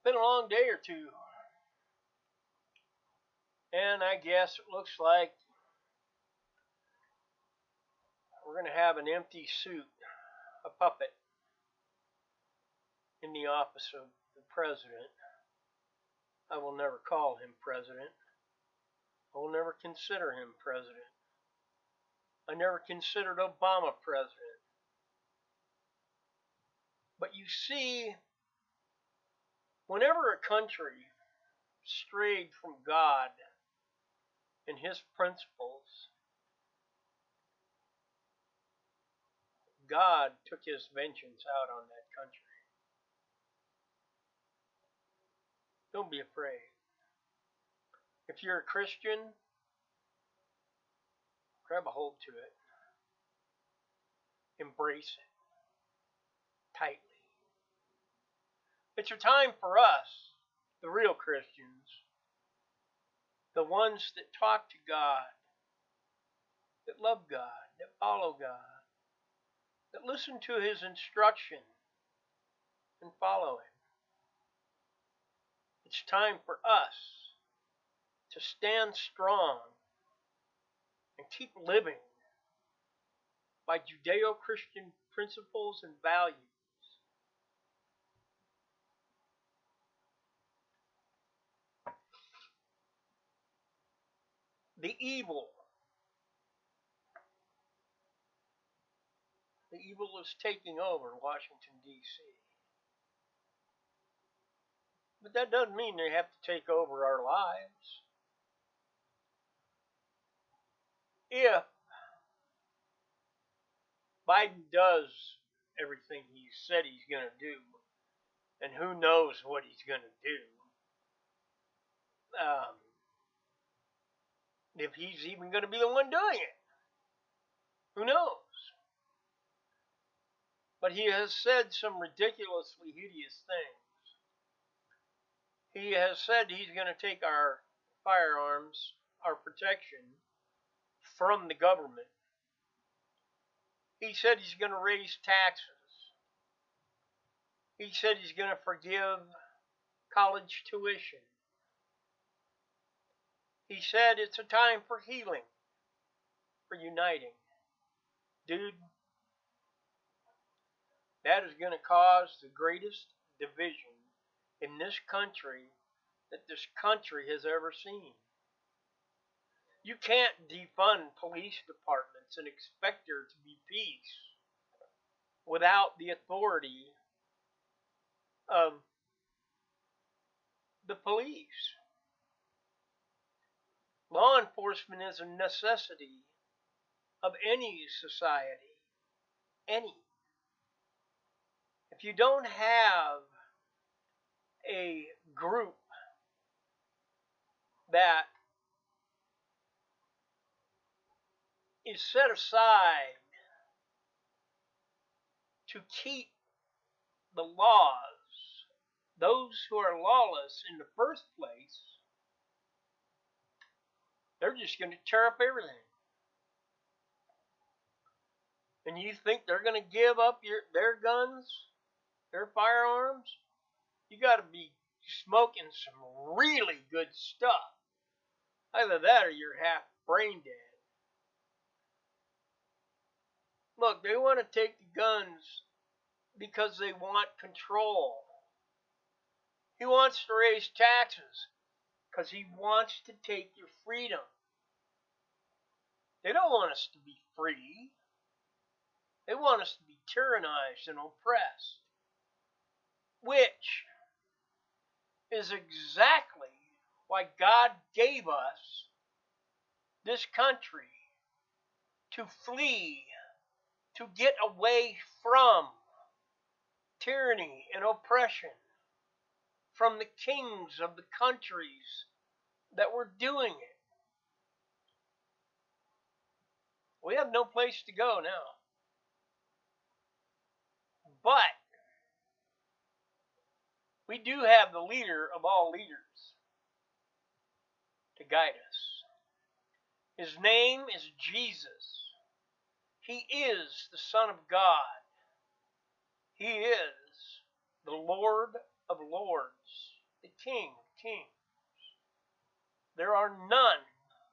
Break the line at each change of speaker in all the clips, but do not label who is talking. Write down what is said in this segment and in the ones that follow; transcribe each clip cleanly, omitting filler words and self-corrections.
Been a long day or two, and I guess it looks like we're going to have an empty suit, a puppet, in the office of the president. I will never call him president. I will never consider him president. I never considered Obama president. But you see, whenever a country strayed from God and his principles, God took his vengeance out on that country. Don't be afraid. If you're a Christian, grab a hold to it. Embrace it tightly. It's a time for us, the real Christians, the ones that talk to God, that love God, that follow God, that listen to his instruction and follow him. It's time for us to stand strong and keep living by Judeo-Christian principles and values. The evil is taking over Washington, D.C. But that doesn't mean they have to take over our lives. If Biden does everything he said he's going to do, and who knows what he's going to do, if he's even going to be the one doing it, who knows? But he has said some ridiculously hideous things. He has said he's going to take our firearms, our protection, from the government. He said he's going to raise taxes. He said he's going to forgive college tuition. He said it's a time for healing, for uniting. Dude, that is going to cause the greatest division in this country that this country has ever seen. You can't defund police departments and expect there to be peace without the authority of the police. Law enforcement is a necessity of any society. Any. If you don't have a group that is set aside to keep the laws, those who are lawless in the first place, they're just going to tear up everything. And you think they're going to give up their guns, their firearms? You got to be smoking some really good stuff. Either that or you're half brain dead. Look, they want to take the guns because they want control. He wants to raise taxes because he wants to take your freedom. They don't want us to be free. They want us to be tyrannized and oppressed, which is exactly why God gave us this country, to flee, to get away from tyranny and oppression, from the kings of the countries that were doing it. We have no place to go now. But we do have the leader of all leaders to guide us. His name is Jesus. He is the Son of God. He is the Lord of Lords, the King of Kings. There are none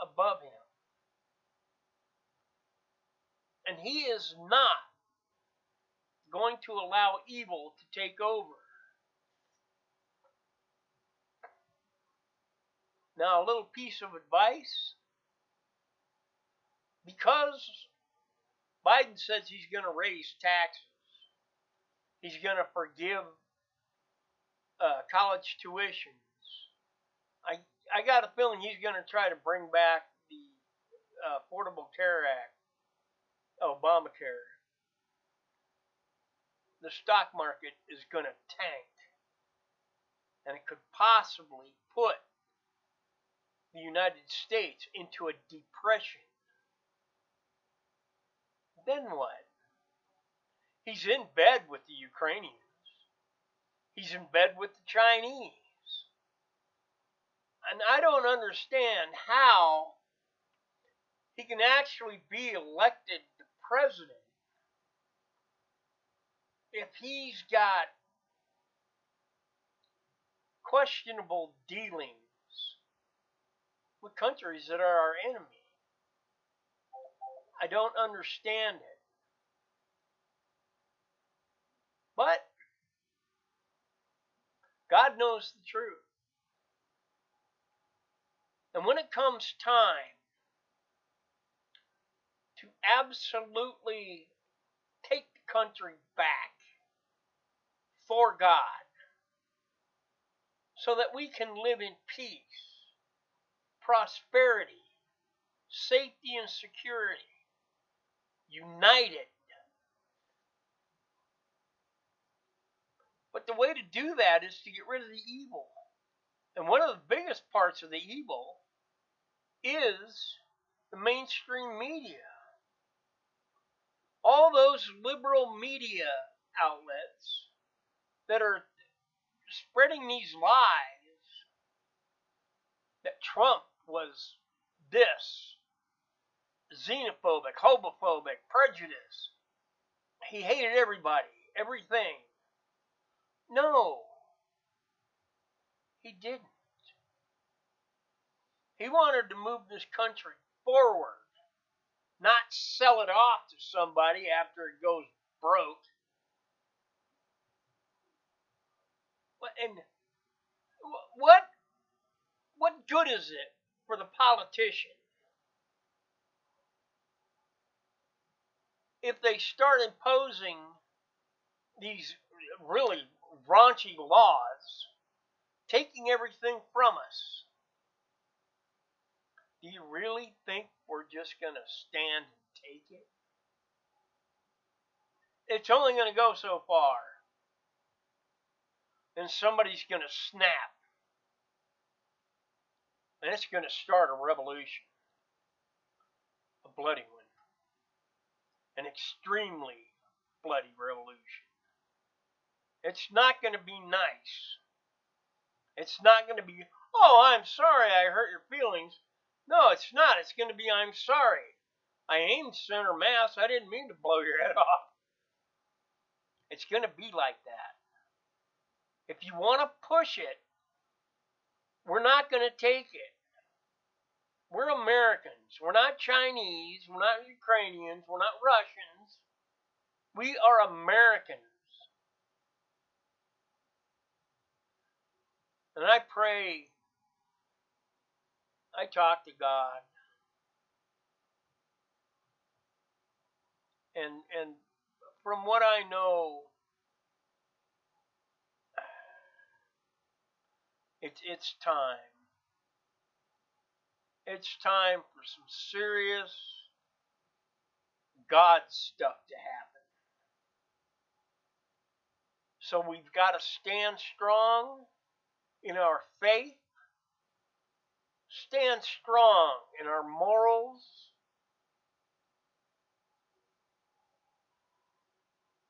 above him. And he is not going to allow evil to take over. Now, a little piece of advice. Because Biden says he's going to raise taxes, he's going to forgive college tuitions. I got a feeling he's going to try to bring back the Affordable Care Act, Obamacare. The stock market is going to tank, and it could possibly put the United States into a depression. Then what? He's in bed with the Ukrainians. He's in bed with the Chinese. And I don't understand how he can actually be elected the president if he's got questionable dealings with countries that are our enemy. I don't understand it. But God knows the truth. And when it comes time to absolutely take the country back for God, so that we can live in peace, prosperity, safety, and security, united. But the way to do that is to get rid of the evil. And one of the biggest parts of the evil is the mainstream media. All those liberal media outlets that are spreading these lies that Trump was this, xenophobic, homophobic, prejudiced. He hated everybody, everything. No, he didn't. He wanted to move this country forward, not sell it off to somebody after it goes broke. And what good is it for the politician if they start imposing these really raunchy laws, taking everything from us? Do you really think we're just going to stand and take it? It's only going to go so far. Then somebody's going to snap. And it's going to start a revolution. A bloody one. An extremely bloody revolution. It's not going to be nice. It's not going to be, oh, I'm sorry I hurt your feelings. No, it's not. It's going to be, I'm sorry. I aimed center mass. I didn't mean to blow your head off. It's going to be like that. If you want to push it, we're not going to take it. We're Americans. We're not Chinese. We're not Ukrainians. We're not Russians. We are Americans. And I pray, I talk to God. And from what I know, it's time. It's time for some serious God stuff to happen. So we've got to stand strong in our faith, stand strong in our morals,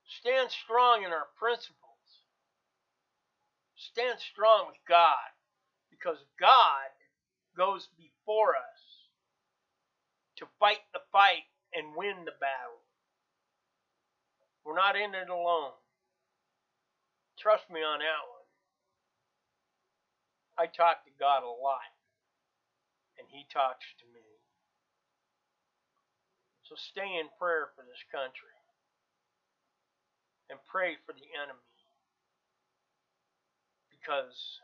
stand strong in our principles, stand strong with God, because God goes before us to fight the fight and win the battle. We're not in it alone. Trust me on that one. I talk to God a lot, and He talks to me. So stay in prayer for this country, and pray for the enemy, because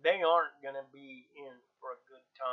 they aren't going to be in for a good time.